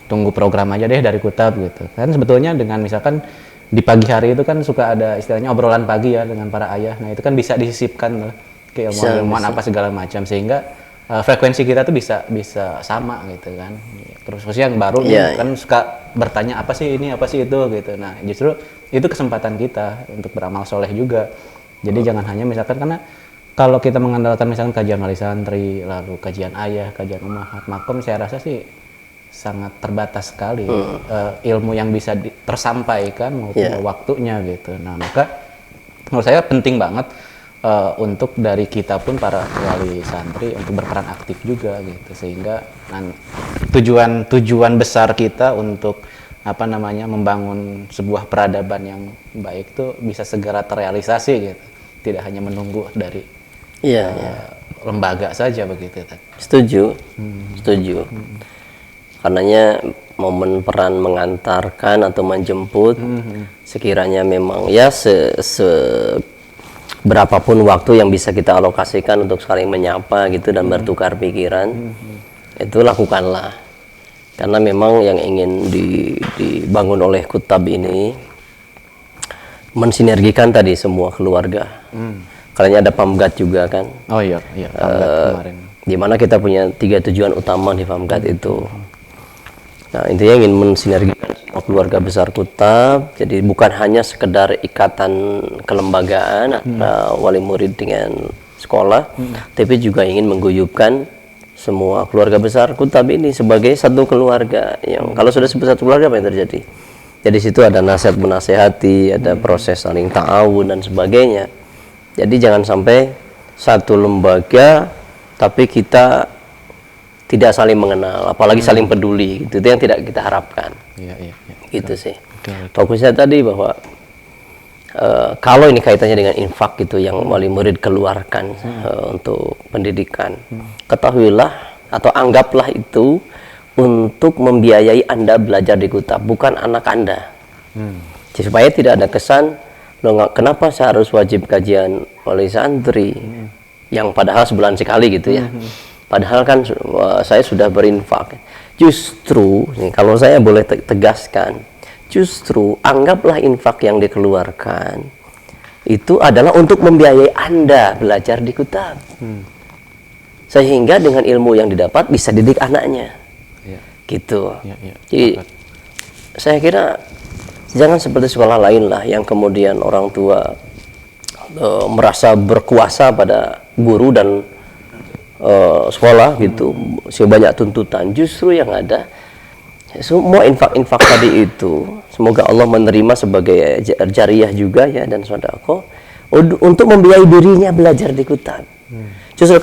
tunggu program aja deh dari Kutab gitu. Kan sebetulnya dengan misalkan di pagi hari itu kan suka ada istilahnya obrolan pagi ya dengan para ayah. Nah itu kan bisa disisipkan loh, keilmuan apa segala macam, sehingga frekuensi kita tuh bisa sama gitu kan. Terus khususnya yang baru Iya, kan suka bertanya apa sih ini, apa sih itu gitu. Nah, justru itu kesempatan kita untuk beramal soleh juga. Jadi jangan hanya misalkan, karena kalau kita mengandalkan misalkan kajian wali santri, lalu kajian ayah, kajian ummahat, makom, saya rasa sih sangat terbatas sekali ilmu yang bisa tersampaikan maupun waktunya gitu. Nah, maka menurut saya penting banget untuk dari kita pun para wali santri untuk berperan aktif juga gitu, sehingga tujuan besar kita untuk membangun sebuah peradaban yang baik tuh bisa segera terrealisasi gitu, tidak hanya menunggu dari lembaga saja begitu. Setuju. Karenanya momen peran mengantarkan atau menjemput sekiranya memang ya berapapun waktu yang bisa kita alokasikan untuk saling menyapa gitu dan bertukar pikiran, itu lakukanlah. Karena memang yang ingin dibangun oleh Kutab ini mensinergikan tadi semua keluarga. Karena ada Pamgat juga kan. Oh iya, Pamgat kemarin. Di mana kita punya 3 tujuan utama di Pamgat itu. Nah, intinya ingin mensinergikan semua keluarga besar Kutab. Jadi bukan hanya sekedar ikatan kelembagaan antara wali murid dengan sekolah, tapi juga ingin mengguyupkan semua keluarga besar Kutab ini sebagai satu keluarga. Yang kalau sudah sebesar satu keluarga, apa yang terjadi? Jadi situ ada nasihat menasehati, ada proses saling ta'awun dan sebagainya. Jadi jangan sampai satu lembaga tapi kita tidak saling mengenal, apalagi saling peduli. Itu yang tidak kita harapkan. Iya. Gitu sih. Fokusnya tadi bahwa kalau ini kaitannya dengan infak gitu yang wali murid keluarkan untuk pendidikan, ketahuilah atau anggaplah itu untuk membiayai Anda belajar di Kutab, bukan anak Anda. Jadi, supaya tidak ada kesan, kenapa saya harus wajib kajian wali santri yang padahal sebulan sekali gitu ya. Padahal kan saya sudah berinfak. Justru, nih, kalau saya boleh tegaskan, justru anggaplah infak yang dikeluarkan itu adalah untuk membiayai Anda belajar di Kutab. Sehingga dengan ilmu yang didapat bisa didik anaknya. Gitu. Jadi saya kira jangan seperti sekolah lain lah yang kemudian orang tua merasa berkuasa pada guru dan sekolah gitu, sebanyak tuntutan. Justru yang ada semua infak-infak tadi itu semoga Allah menerima sebagai jariyah juga ya dan sedekah untuk membiayai dirinya belajar di Kutab. Justru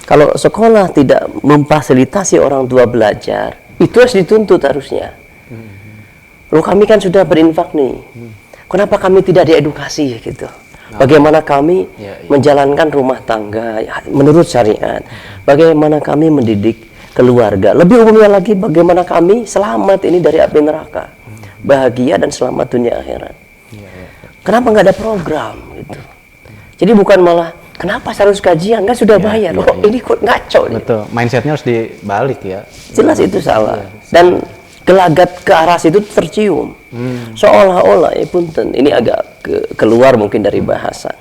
kalau sekolah tidak memfasilitasi orang tua belajar, itu harus dituntut harusnya. Loh, kami kan sudah berinfak nih, kenapa kami tidak diedukasi gitu? Bagaimana kami menjalankan rumah tangga menurut syariat, bagaimana kami mendidik keluarga, lebih umumnya lagi bagaimana kami selamat ini dari api neraka, bahagia dan selamat dunia akhirat. Kenapa nggak ada program gitu? Jadi bukan malah kenapa harus kajian, kan sudah bayar. Ini kok ngaco nih. Betul, mindsetnya harus dibalik ya. Jelas itu salah. Dan gelagat ke arah situ tercium. Seolah-olah, punten, ini agak keluar mungkin dari bahasan.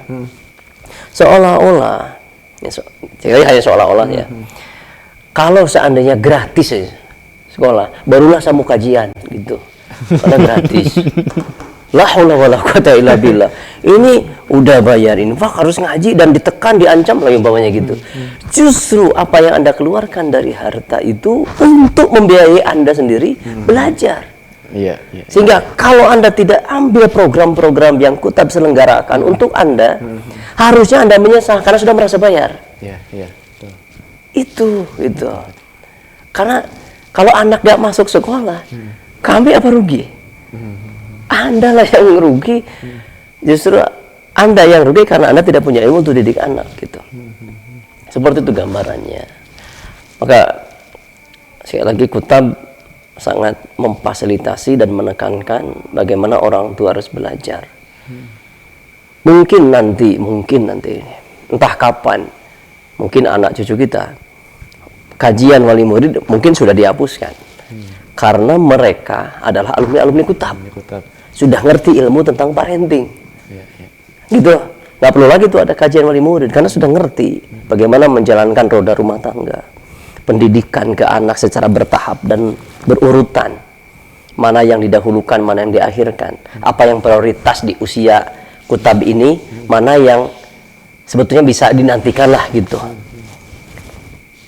Seolah-olah, hanya seolah-olah ya. Kalau seandainya gratis ya, sekolah, barulah saya mau kajian gitu. Karena gratis. La haula wala quwata illa billah. Ini udah bayar infak, harus ngaji dan ditekan, diancam lagi umpamanya gitu. Justru apa yang Anda keluarkan dari harta itu untuk membiayai Anda sendiri belajar. Sehingga kalau Anda tidak ambil program-program yang Kutab selenggarakan untuk Anda, harusnya Anda menyesal karena sudah merasa bayar. Itu. Karena kalau anak gak masuk sekolah, kami apa rugi? Anda lah yang rugi. Justru Anda yang rugi karena Anda tidak punya ilmu untuk didik anak gitu. Seperti itu gambarannya. Maka sekali lagi Kutab sangat memfasilitasi dan menekankan bagaimana orang tua harus belajar. Mungkin nanti entah kapan, mungkin anak cucu kita kajian wali murid mungkin sudah dihapuskan. Karena mereka adalah alumni Kutab. Sudah ngerti ilmu tentang parenting. Gitu. Nggak perlu lagi tuh ada kajian wali murid karena sudah ngerti bagaimana menjalankan roda rumah tangga, pendidikan ke anak secara bertahap dan berurutan, mana yang didahulukan, mana yang diakhirkan, apa yang prioritas di usia kutab ini, mana yang sebetulnya bisa dinantikan lah gitu.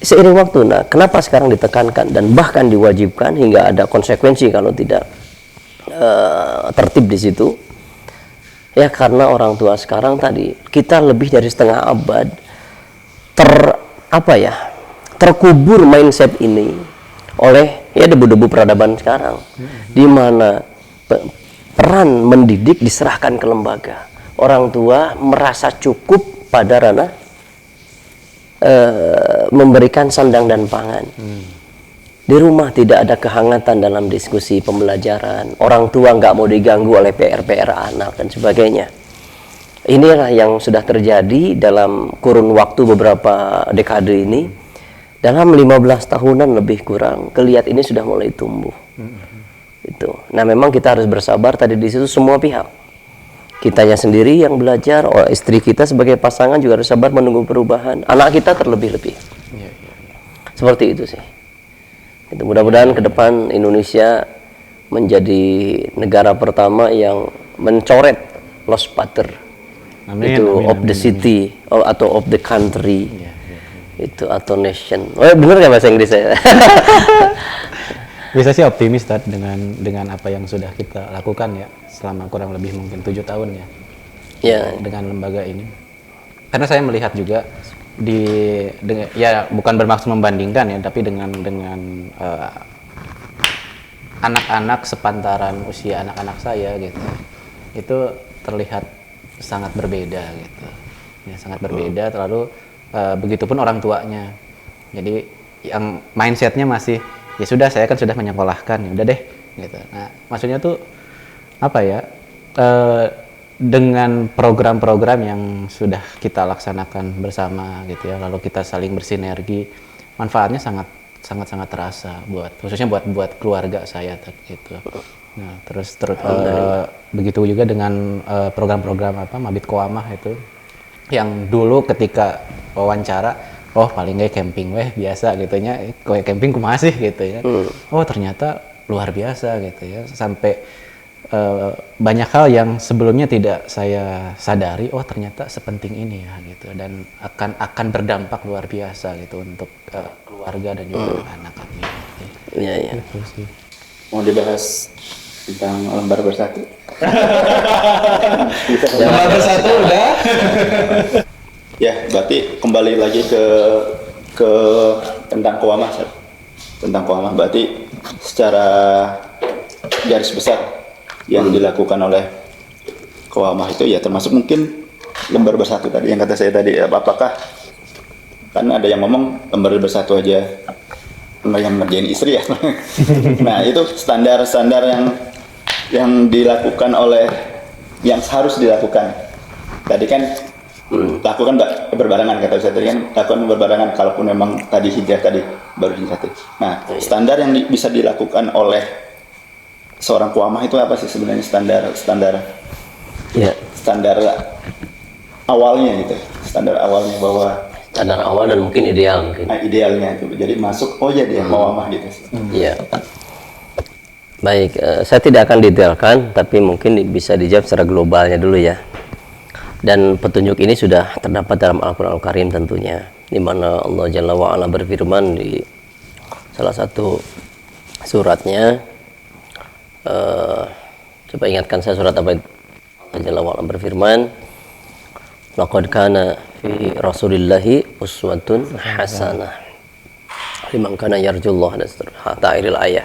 Seiring waktu, nah kenapa sekarang ditekankan dan bahkan diwajibkan hingga ada konsekuensi kalau tidak tertib di situ? Ya karena orang tua sekarang tadi, kita lebih dari setengah abad terkubur mindset ini oleh ya debu-debu peradaban sekarang, di mana peran mendidik diserahkan ke lembaga. Orang tua merasa cukup pada ranah memberikan sandang dan pangan. Di rumah tidak ada kehangatan dalam diskusi pembelajaran. Orang tua nggak mau diganggu oleh PR-PR anak dan sebagainya. Inilah yang sudah terjadi dalam kurun waktu beberapa dekade ini. Dalam 15 tahunan lebih kurang, kelihatan ini sudah mulai tumbuh. Itu. Nah, memang kita harus bersabar tadi di situ semua pihak. Kitanya sendiri yang belajar, istri kita sebagai pasangan juga harus sabar menunggu perubahan. Anak kita terlebih-lebih. Seperti itu sih. Itu mudah-mudahan ke depan Indonesia menjadi negara pertama yang mencoret lost pattern. Itu of the city atau of the country. Itu atau nation. Oh, bener nggak bahasa Inggris saya? Bisa sih optimis Tad, dengan apa yang sudah kita lakukan ya selama kurang lebih mungkin 7 tahun ya dengan lembaga ini. Karena saya melihat juga ya bukan bermaksud membandingkan ya, tapi dengan anak-anak sepantaran usia anak-anak saya gitu, itu terlihat sangat berbeda gitu, ya sangat berbeda. Terlalu begitupun orang tuanya. Jadi yang mindsetnya masih ya sudah, saya kan sudah menyekolahkan, ya udah deh gitu. Nah maksudnya tuh apa ya, dengan program-program yang sudah kita laksanakan bersama gitu ya, lalu kita saling bersinergi, manfaatnya sangat terasa khususnya buat keluarga saya gitu. Nah terus begitu juga dengan program-program Mabit Qoamah itu, yang dulu ketika wawancara, oh paling nggak camping biasa gitunya, kayak camping kumaha sih gitu ya. Oh ternyata luar biasa gitu ya, sampai banyak hal yang sebelumnya tidak saya sadari, oh ternyata sepenting ini ya gitu, dan akan berdampak luar biasa gitu untuk keluarga dan juga anak kami. Iya. Mau dibahas tentang lembar bersatu? Lembar bersatu udah. Ya, berarti kembali lagi ke tentang Qoamah. Tentang Qoamah berarti secara garis besar yang dilakukan oleh Qoamah itu ya termasuk mungkin lembar bersatu tadi yang kata saya tadi. Apakah kan ada yang ngomong lembar bersatu aja yang ngerjain istri ya. Nah itu standar yang dilakukan oleh, yang harus dilakukan tadi kan lakukan berbarengan, kata saya tadi kan lakukan berbarengan, kalaupun memang tadi hijrah tadi baru hijrah. Nah standar yang bisa dilakukan oleh seorang Qoamah itu apa sih sebenarnya, standar awalnya gitu, standar awalnya bahwa Standar awal dan mungkin ideal mungkin. Idealnya itu jadi masuk, oh ya dia Qoamah gitu. Iya. Baik, saya tidak akan detailkan, tapi mungkin bisa dijawab secara globalnya dulu ya. Dan petunjuk ini sudah terdapat dalam Al-Quran Al-Karim tentunya, di mana Allah Jalla wa'ala berfirman di salah satu suratnya. Coba ingatkan saya surat apa itu? Allah Jalla wa'ala berfirman, laqad kana fi rasulillahi uswatun hasanah liman kana yarjullah, dan seterusnya hatta akhiril ayah.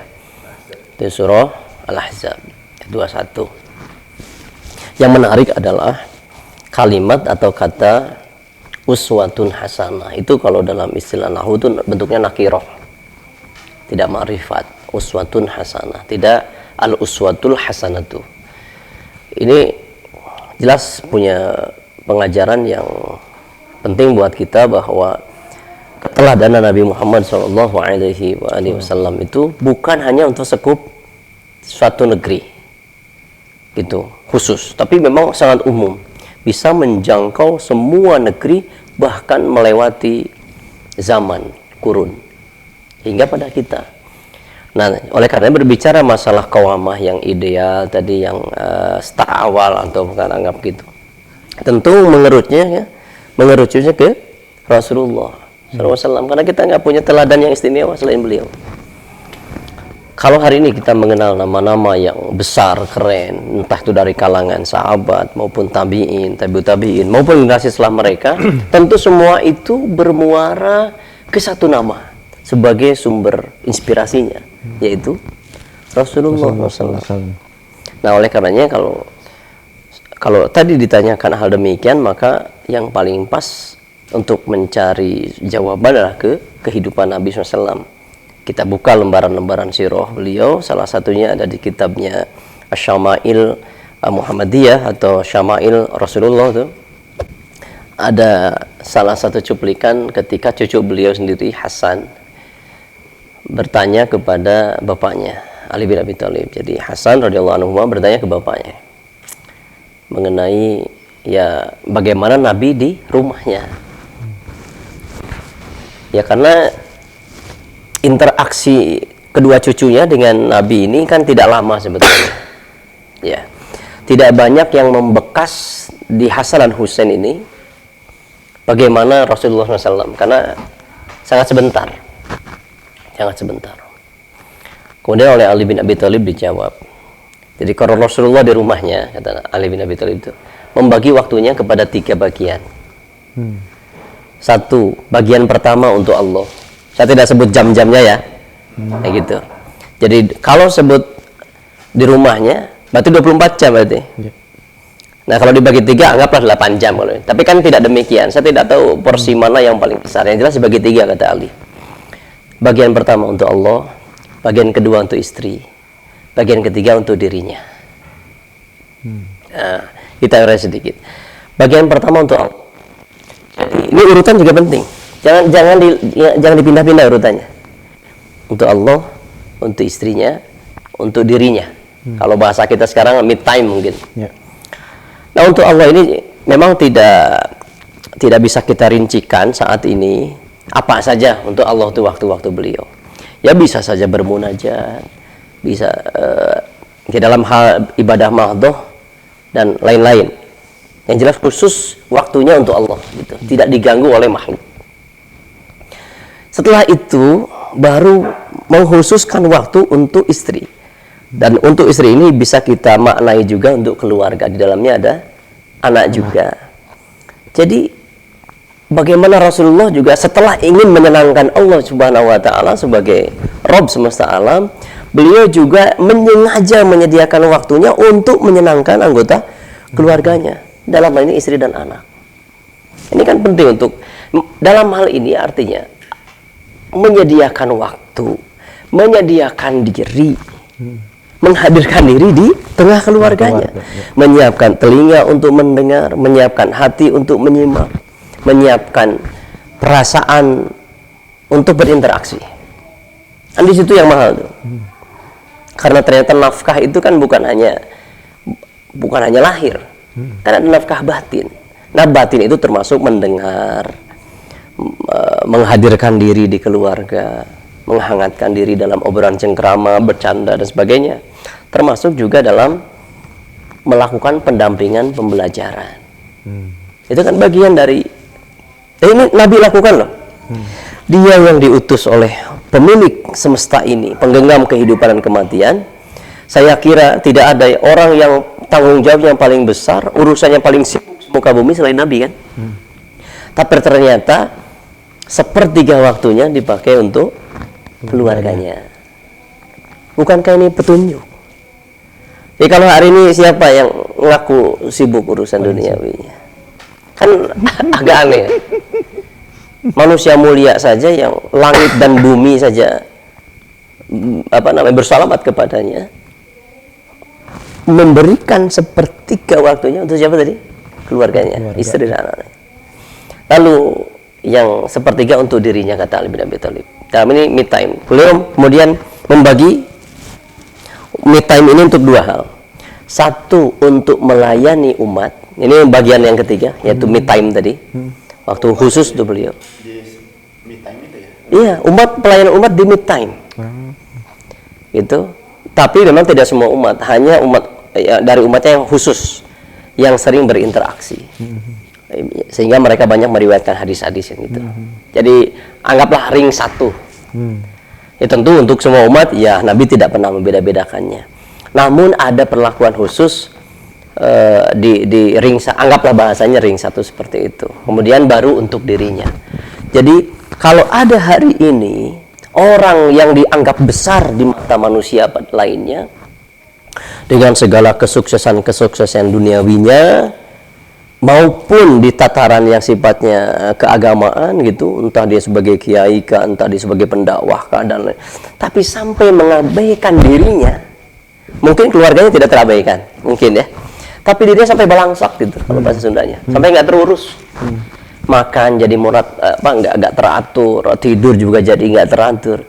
Itu surah Al-Ahzab 21. Yang menarik adalah kalimat atau kata uswatun hasanah itu kalau dalam istilah nahwu itu bentuknya nakirah, tidak ma'rifat. Uswatun hasanah, tidak al-uswatul hasanatu. Ini jelas punya pengajaran yang penting buat kita, bahwa keteladanan Nabi Muhammad SAW itu bukan hanya untuk sekup suatu negeri gitu khusus, tapi memang sangat umum, bisa menjangkau semua negeri bahkan melewati zaman, kurun, hingga pada kita. Nah, oleh karena berbicara masalah qawamah yang ideal tadi, yang start awal atau bukan anggap gitu, tentu mengerutnya ke Rasulullah SAW, karena kita nggak punya teladan yang istimewa selain beliau. Kalau hari ini kita mengenal nama-nama yang besar, keren, entah itu dari kalangan sahabat maupun tabi'in, tabi'in maupun generasi setelah mereka, tentu semua itu bermuara ke satu nama sebagai sumber inspirasinya, yaitu Rasulullah SAW. Nah, oleh karenanya kalau tadi ditanyakan hal demikian, maka yang paling pas untuk mencari jawaban adalah ke kehidupan Nabi SAW. Kita buka lembaran-lembaran sirah beliau, salah satunya ada di kitabnya Asy-Syama'il Muhammadiyah atau Syama'il Rasulullah itu. Ada salah satu cuplikan ketika cucu beliau sendiri Hasan bertanya kepada bapaknya Ali bin Abi Thalib. Jadi Hasan radhiyallahu anhu bertanya ke bapaknya mengenai ya bagaimana Nabi di rumahnya. Ya karena interaksi kedua cucunya dengan Nabi ini kan tidak lama sebetulnya. Ya. Tidak banyak yang membekas di Hasan dan Husain ini bagaimana Rasulullah SAW, karena sangat sebentar. Kemudian oleh Ali bin Abi Thalib dijawab. Jadi kalau Rasulullah di rumahnya, kata Ali bin Abi Thalib itu, membagi waktunya kepada 3 bagian. Satu, bagian pertama untuk Allah. Saya tidak sebut jam-jamnya ya, kayak gitu. Jadi kalau sebut di rumahnya, berarti 24 jam berarti. Nah kalau dibagi 3, anggaplah 8 jam. Tapi kan tidak demikian. Saya tidak tahu porsi mana yang paling besar. Yang jelas dibagi 3, kata Ali. Bagian pertama untuk Allah, bagian kedua untuk istri, bagian ketiga untuk dirinya. Nah, kita uraikan sedikit. Bagian pertama untuk Allah. Ini urutan juga penting. Jangan dipindah-pindah urutannya. Untuk Allah, untuk istrinya, untuk dirinya. Kalau bahasa kita sekarang mid time mungkin. Nah, untuk Allah ini memang tidak bisa kita rincikan saat ini apa saja untuk Allah itu waktu-waktu beliau. Ya bisa saja bermunajat, bisa di dalam hal ibadah mahdhah dan lain-lain. Yang jelas khusus waktunya untuk Allah gitu, tidak diganggu oleh makhluk. Setelah itu baru mengkhususkan waktu untuk istri. Dan untuk istri ini bisa kita maknai juga untuk keluarga, di dalamnya ada anak juga. Jadi bagaimana Rasulullah juga setelah ingin menyenangkan Allah Subhanahu wa taala sebagai Rabb semesta alam, beliau juga menyengaja menyediakan waktunya untuk menyenangkan anggota keluarganya, dalam hal ini istri dan anak. Ini kan penting untuk dalam hal ini, artinya menyediakan waktu, menyediakan diri, menghadirkan diri di tengah keluarganya, menyiapkan telinga untuk mendengar, menyiapkan hati untuk menyimak, menyiapkan perasaan untuk berinteraksi. Dan di situ yang mahal tuh. Karena ternyata nafkah itu kan bukan hanya lahir, kan ada nafkah batin. Nah, batin itu termasuk mendengar, menghadirkan diri di keluarga, menghangatkan diri dalam obrolan cengkrama, bercanda dan sebagainya. Termasuk juga dalam melakukan pendampingan pembelajaran. Itu kan bagian dari ini Nabi lakukan loh. Dia yang diutus oleh pemilik semesta ini, penggenggam kehidupan dan kematian. Saya kira tidak ada orang yang tanggung jawab yang paling besar, urusannya paling sibuk muka bumi selain Nabi kan. Tapi ternyata sepertiga waktunya dipakai untuk keluarganya. Bukankah ini petunjuk? Jadi kalau hari ini siapa yang ngaku sibuk urusan duniawinya? Kan agak aneh. Manusia mulia saja yang langit dan bumi saja bersalamat kepadanya, memberikan sepertiga waktunya untuk siapa tadi? Keluarganya, istri dan anaknya. Lalu yang sepertiga untuk dirinya, kata Ali bin Abi Thalib. Dalam ini me time. Beliau kemudian membagi me time ini untuk 2 hal. Satu, untuk melayani umat. Ini bagian yang ketiga, yaitu me time tadi. waktu khusus untuk beliau. Di me time itu ya. Iya, pelayanan umat di mid time. Gitu. Tapi memang tidak semua umat, hanya umat ya, dari umatnya yang khusus yang sering berinteraksi. Sehingga mereka banyak meriwayatkan hadis-hadis yang itu. Jadi anggaplah ring satu. Ya tentu untuk semua umat ya Nabi tidak pernah membeda-bedakannya. Namun ada perlakuan khusus di ring, anggaplah bahasanya ring satu seperti itu. Kemudian baru untuk dirinya. Jadi kalau ada hari ini orang yang dianggap besar di mata manusia lainnya dengan segala kesuksesan duniawinya maupun di tataran yang sifatnya keagamaan gitu, entah dia sebagai kiai kah, entah dia sebagai pendakwah kah dan lain. Tapi sampai mengabaikan dirinya, mungkin keluarganya tidak terabaikan, mungkin ya. Tapi dirinya sampai balangsak gitu, kalau bahasa Sundanya, sampai nggak terurus. Makan jadi murad nggak teratur, tidur juga jadi nggak teratur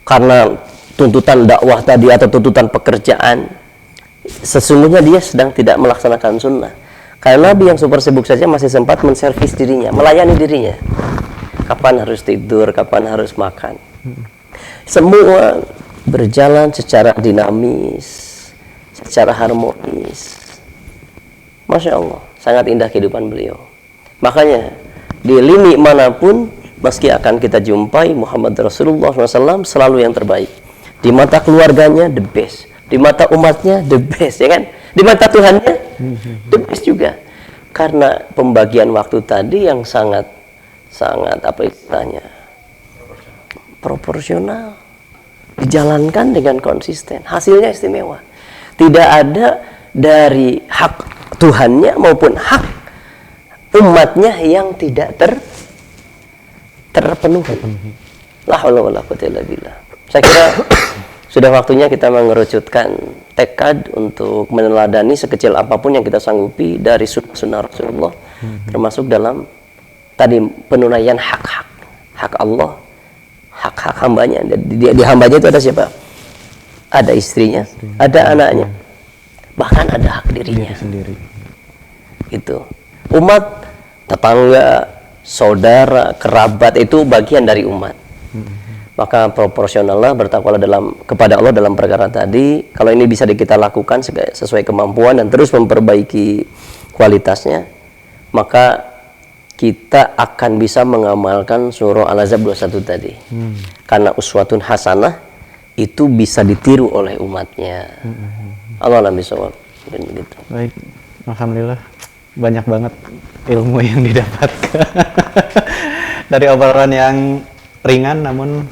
karena tuntutan dakwah tadi atau tuntutan pekerjaan. Sesungguhnya dia sedang tidak melaksanakan sunnah. Karena Nabi yang super sibuk saja masih sempat menservis dirinya, melayani dirinya. Kapan harus tidur, kapan harus makan. Semua berjalan secara dinamis, secara harmonis. Masya Allah, sangat indah kehidupan beliau. Makanya di lini manapun, meski akan kita jumpai Muhammad Rasulullah SAW selalu yang terbaik. Di mata keluarganya the best, di mata umatnya the best, ya kan? Di mata Tuhannya the best juga. Karena pembagian waktu tadi yang sangat apa istilahnya, proporsional, dijalankan dengan konsisten, hasilnya istimewa. Tidak ada dari hak Tuhannya maupun hak umatnya yang tidak terpenuhi. La haula wala quwwata illa billah. Saya kira sudah waktunya kita mengerucutkan tekad untuk meneladani sekecil apapun yang kita sanggupi dari sunnah Rasulullah, termasuk dalam tadi penunaian hak Allah, hak hambanya. Di hambanya itu ada siapa? Ada istrinya, ada anaknya, bahkan ada hak dirinya sendiri. Itu umat, tetangga, saudara, kerabat itu bagian dari umat. Maka proporsionallah, bertakwalah kepada Allah dalam perkara tadi. Kalau ini bisa kita lakukan sesuai kemampuan dan terus memperbaiki kualitasnya, maka kita akan bisa mengamalkan surah Al-Ahzab 21 tadi. Karena uswatun hasanah itu bisa ditiru oleh umatnya. Allah alam bisawab. Begitu. Baik, alhamdulillah banyak banget ilmu yang didapatkan dari obrolan yang ringan namun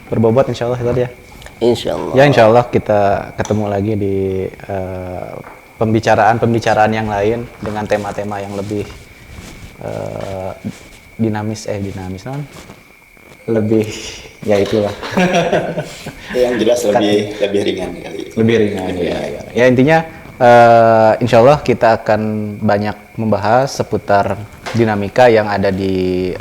berbobot, insya Allah tadi ya. Insya Allah. Ya insya Allah kita ketemu lagi di pembicaraan yang lain dengan tema-tema yang lebih dinamis non? Lebih ya itulah. Yang jelas lebih ringan kali. Lebih ringan ya. Ya intinya insya Allah kita akan banyak membahas seputar dinamika yang ada di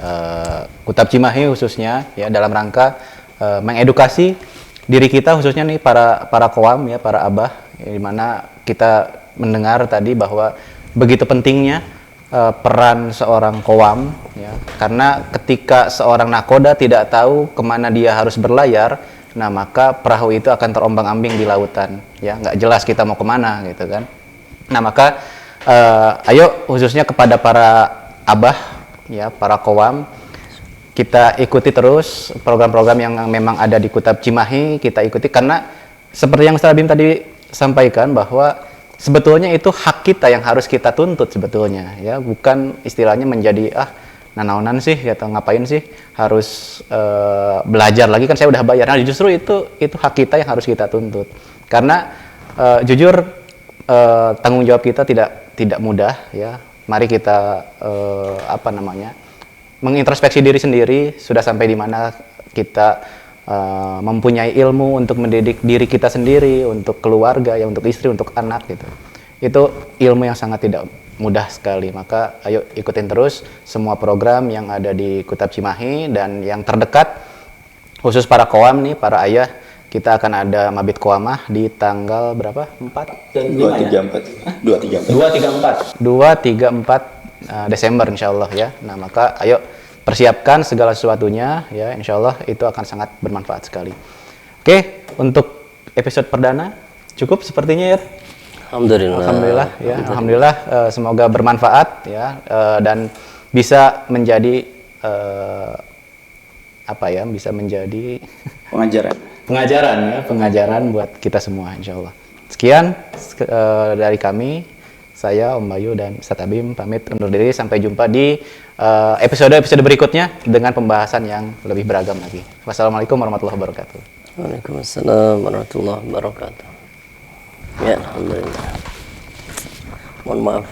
Kutab Cimahi khususnya ya, dalam rangka mengedukasi diri kita khususnya nih para qawam ya, para abah ya, di mana kita mendengar tadi bahwa begitu pentingnya peran seorang qawam ya, karena ketika seorang nakoda tidak tahu kemana dia harus berlayar, nah maka perahu itu akan terombang-ambing di lautan ya, nggak jelas kita mau kemana gitu kan. Nah maka ayo khususnya kepada para abah ya, para qawam, kita ikuti terus program-program yang memang ada di Kutab Cimahi, kita ikuti karena seperti yang Ustaz Bim tadi sampaikan bahwa sebetulnya itu hak kita yang harus kita tuntut sebetulnya ya, bukan istilahnya menjadi nanaonan sih atau ngapain sih harus belajar lagi kan saya udah bayar. Nah justru itu hak kita yang harus kita tuntut karena jujur tanggung jawab kita tidak mudah ya. Mari kita mengintrospeksi diri sendiri, sudah sampai di mana kita mempunyai ilmu untuk mendidik diri kita sendiri, untuk keluarga, ya untuk istri, untuk anak gitu. Itu ilmu yang sangat tidak mudah sekali. Maka ayo ikutin terus semua program yang ada di Kutab Cimahi dan yang terdekat khusus para qawam nih, para ayah, kita akan ada Mabit Qawamah di tanggal berapa? 4 dan 5 ya? 234. 234 Desember insya Allah ya. Nah maka ayo persiapkan segala sesuatunya ya, insya Allah itu akan sangat bermanfaat sekali. Oke, untuk episode perdana cukup sepertinya ya. Alhamdulillah. Ya, alhamdulillah semoga bermanfaat ya dan bisa menjadi bisa menjadi pengajaran buat kita semua insyaallah. Sekian dari kami, saya Om Bayu dan Ustaz Abim pamit undur diri, sampai jumpa di episode berikutnya dengan pembahasan yang lebih beragam lagi. Wassalamualaikum warahmatullahi wabarakatuh. Waalaikumsalam warahmatullahi wabarakatuh. Ya, alhamdulillah. Mohon maaf.